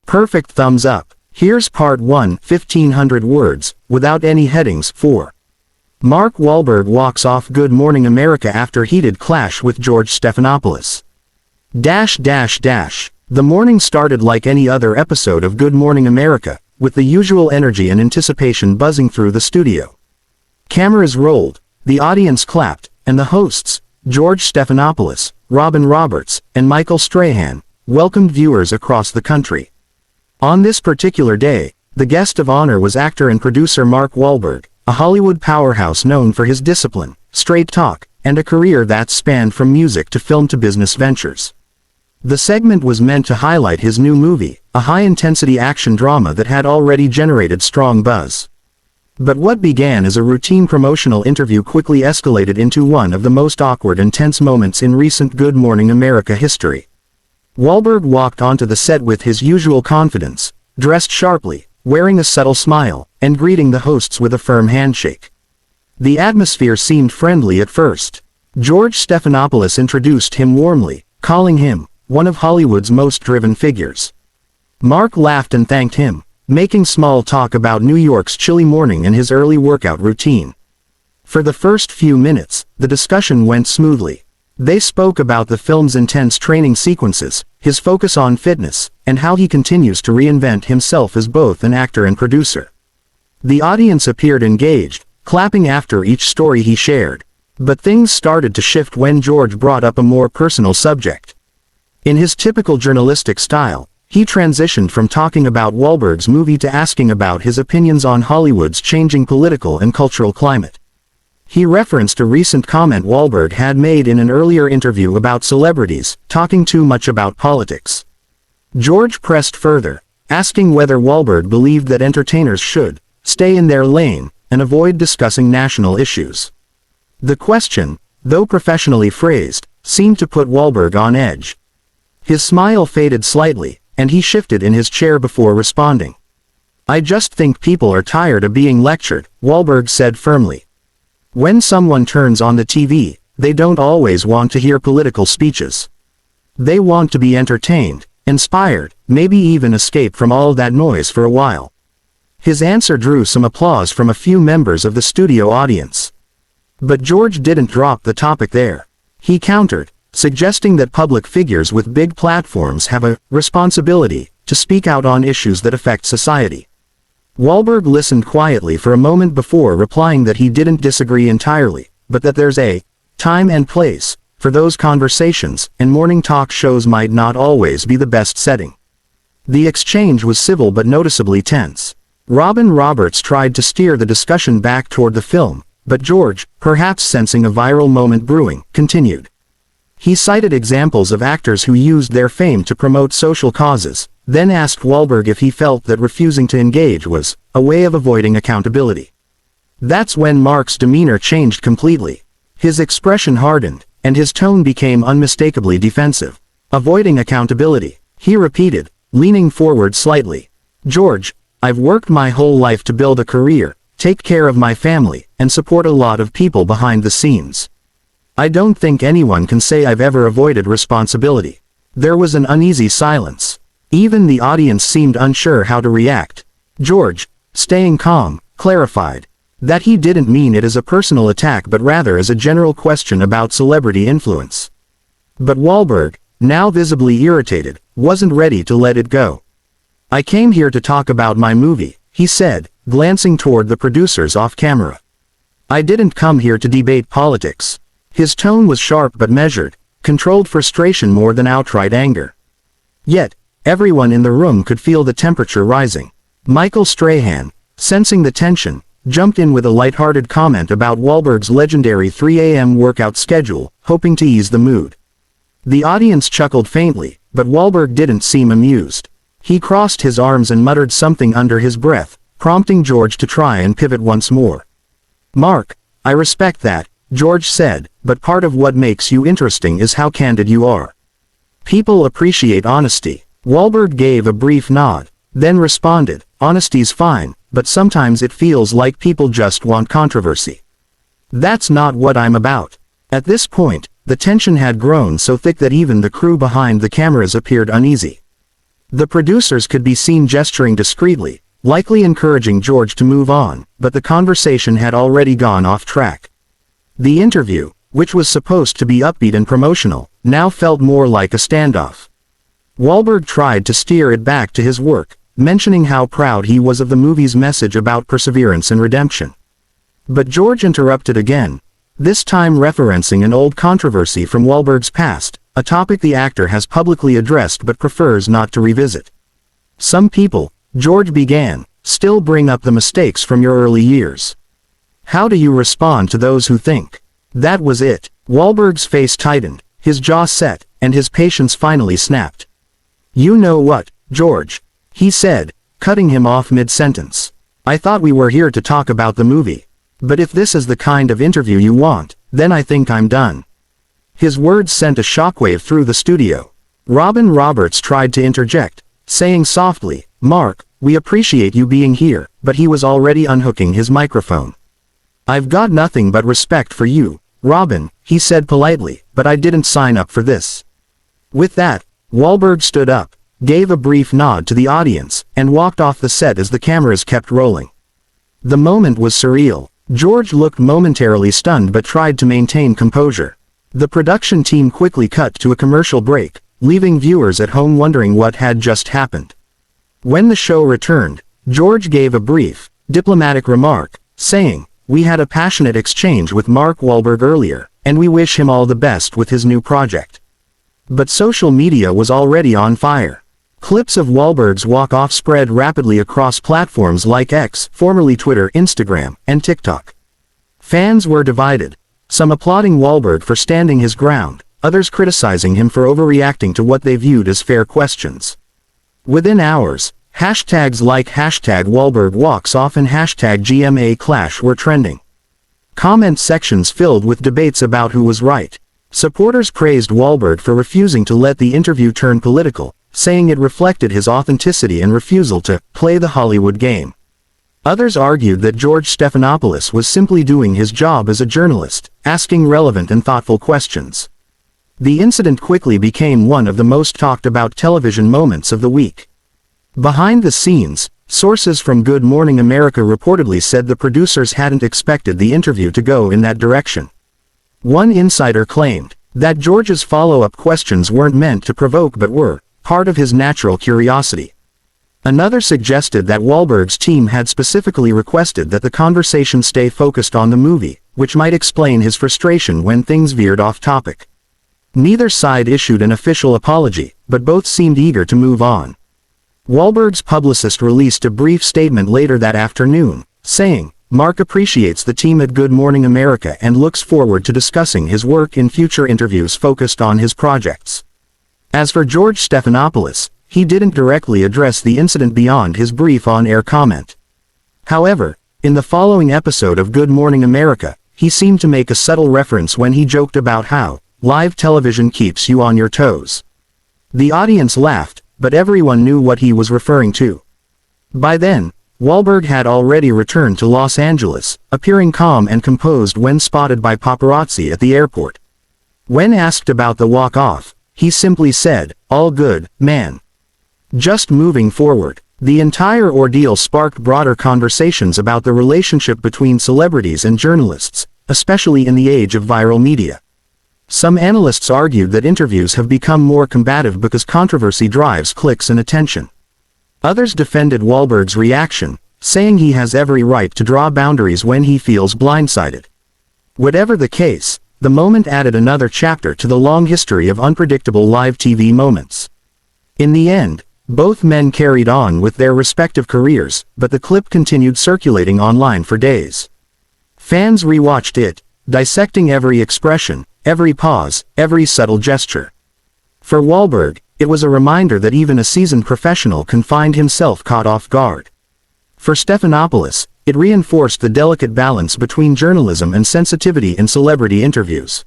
Perfect thumbs up. Here's part 1, 1500 words, without any headings. 4. Mark Wahlberg walks off Good Morning America after heated clash with George Stephanopoulos. The morning started like any other episode of Good Morning America, with the usual energy and anticipation buzzing through the studio. Cameras rolled, the audience clapped, and the hosts, George Stephanopoulos, Robin Roberts, and Michael Strahan, welcomed viewers across the country. On this particular day, the guest of honor was actor and producer Mark Wahlberg, a Hollywood powerhouse known for his discipline, straight talk, and a career that spanned from music to film to business ventures. The segment was meant to highlight his new movie, a high-intensity action drama that had already generated strong buzz. But what began as a routine promotional interview quickly escalated into one of the most awkward and tense moments in recent Good Morning America history. Wahlberg walked onto the set with his usual confidence, dressed sharply, wearing a subtle smile, and greeting the hosts with a firm handshake. The atmosphere seemed friendly at first. George Stephanopoulos introduced him warmly, calling him one of Hollywood's most driven figures. Mark laughed and thanked him, making small talk about New York's chilly morning and his early workout routine. For the first few minutes, the discussion went smoothly. They spoke about the film's intense training sequences, his focus on fitness, and how he continues to reinvent himself as both an actor and producer. The audience appeared engaged, clapping after each story he shared. But things started to shift when George brought up a more personal subject. In his typical journalistic style, he transitioned from talking about Wahlberg's movie to asking about his opinions on Hollywood's changing political and cultural climate. He referenced a recent comment Wahlberg had made in an earlier interview about celebrities talking too much about politics. George pressed further, asking whether Wahlberg believed that entertainers should stay in their lane and avoid discussing national issues. The question, though professionally phrased, seemed to put Wahlberg on edge. His smile faded slightly, and he shifted in his chair before responding. "I just think people are tired of being lectured," Wahlberg said firmly. "When someone turns on the TV, they don't always want to hear political speeches. They want to be entertained, inspired, maybe even escape from all that noise for a while." His answer drew some applause from a few members of the studio audience. But George didn't drop the topic there. He countered, suggesting that public figures with big platforms have a responsibility to speak out on issues that affect society. Wahlberg listened quietly for a moment before replying that he didn't disagree entirely, but that there's a time and place for those conversations, and morning talk shows might not always be the best setting. The exchange was civil but noticeably tense. Robin Roberts tried to steer the discussion back toward the film, but George, perhaps sensing a viral moment brewing, continued. He cited examples of actors who used their fame to promote social causes, then asked Wahlberg if he felt that refusing to engage was a way of avoiding accountability. That's when Mark's demeanor changed completely. His expression hardened, and his tone became unmistakably defensive. "Avoiding accountability," he repeated, leaning forward slightly. "George, I've worked my whole life to build a career, take care of my family, and support a lot of people behind the scenes. I don't think anyone can say I've ever avoided responsibility." There was an uneasy silence. Even the audience seemed unsure how to react. George, staying calm, clarified that he didn't mean it as a personal attack but rather as a general question about celebrity influence. But Wahlberg, now visibly irritated, wasn't ready to let it go. "I came here to talk about my movie," he said, glancing toward the producers off camera. "I didn't come here to debate politics." His tone was sharp but measured, controlled frustration more than outright anger. Yet, everyone in the room could feel the temperature rising. Michael Strahan, sensing the tension, jumped in with a lighthearted comment about Wahlberg's legendary 3 a.m. workout schedule, hoping to ease the mood. The audience chuckled faintly, but Wahlberg didn't seem amused. He crossed his arms and muttered something under his breath, prompting George to try and pivot once more. "Mark, I respect that," George said, "but part of what makes you interesting is how candid you are. People appreciate honesty." Wahlberg gave a brief nod, then responded, "Honesty's fine, but sometimes it feels like people just want controversy. That's not what I'm about." At this point, the tension had grown so thick that even the crew behind the cameras appeared uneasy. The producers could be seen gesturing discreetly, likely encouraging George to move on, but the conversation had already gone off track. The interview, which was supposed to be upbeat and promotional, now felt more like a standoff. Wahlberg tried to steer it back to his work, mentioning how proud he was of the movie's message about perseverance and redemption. But George interrupted again, this time referencing an old controversy from Wahlberg's past, a topic the actor has publicly addressed but prefers not to revisit. Some people, George began, still bring up the mistakes from your early years. How do you respond to those who think? That was it. Wahlberg's face tightened, his jaw set, and his patience finally snapped. You know what, George? He said, cutting him off mid-sentence. I thought we were here to talk about the movie. But if this is the kind of interview you want, then I think I'm done. His words sent a shockwave through the studio. Robin Roberts tried to interject, saying softly, Mark, we appreciate you being here, but he was already unhooking his microphone. I've got nothing but respect for you, Robin, he said politely, but I didn't sign up for this. With that, Wahlberg stood up, gave a brief nod to the audience, and walked off the set as the cameras kept rolling. The moment was surreal. George looked momentarily stunned but tried to maintain composure. The production team quickly cut to a commercial break, leaving viewers at home wondering what had just happened. When the show returned, George gave a brief, diplomatic remark, saying, we had a passionate exchange with Mark Wahlberg earlier, and we wish him all the best with his new project. But social media was already on fire. Clips of Wahlberg's walk-off spread rapidly across platforms like X, formerly Twitter, Instagram, and TikTok. Fans were divided, some applauding Wahlberg for standing his ground, others criticizing him for overreacting to what they viewed as fair questions. Within hours, hashtags like #WahlbergWalksOff and #GMAClash were trending. Comment sections filled with debates about who was right. Supporters praised Wahlberg for refusing to let the interview turn political, saying it reflected his authenticity and refusal to play the Hollywood game. Others argued that George Stephanopoulos was simply doing his job as a journalist, asking relevant and thoughtful questions. The incident quickly became one of the most talked about television moments of the week. Behind the scenes, sources from Good Morning America reportedly said the producers hadn't expected the interview to go in that direction. One insider claimed that George's follow-up questions weren't meant to provoke but were part of his natural curiosity. Another suggested that Wahlberg's team had specifically requested that the conversation stay focused on the movie, which might explain his frustration when things veered off topic. Neither side issued an official apology, but both seemed eager to move on. Wahlberg's publicist released a brief statement later that afternoon, saying, Mark appreciates the team at Good Morning America and looks forward to discussing his work in future interviews focused on his projects. As for George Stephanopoulos, he didn't directly address the incident beyond his brief on-air comment. However, in the following episode of Good Morning America, he seemed to make a subtle reference when he joked about how live television keeps you on your toes. The audience laughed, but everyone knew what he was referring to. By then, Wahlberg had already returned to Los Angeles, appearing calm and composed when spotted by paparazzi at the airport. When asked about the walk-off, he simply said, all good, man. Just moving forward. The entire ordeal sparked broader conversations about the relationship between celebrities and journalists, especially in the age of viral media. Some analysts argued that interviews have become more combative because controversy drives clicks and attention. Others defended Wahlberg's reaction, saying he has every right to draw boundaries when he feels blindsided. Whatever the case, the moment added another chapter to the long history of unpredictable live TV moments. In the end, both men carried on with their respective careers, but the clip continued circulating online for days. Fans rewatched it, dissecting every expression, every pause, every subtle gesture. For Wahlberg, it was a reminder that even a seasoned professional can find himself caught off guard. For Stephanopoulos, it reinforced the delicate balance between journalism and sensitivity in celebrity interviews.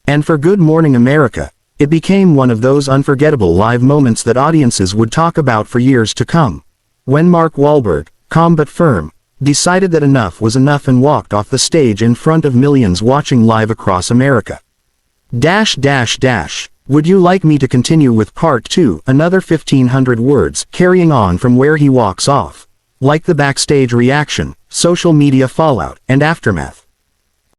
And for Good Morning America, it became one of those unforgettable live moments that audiences would talk about for years to come. When Mark Wahlberg, calm but firm, decided that enough was enough and walked off the stage in front of millions watching live across America. Would you like me to continue with part 2, another 1500 words, carrying on from where he walks off? Like the backstage reaction, social media fallout, and aftermath.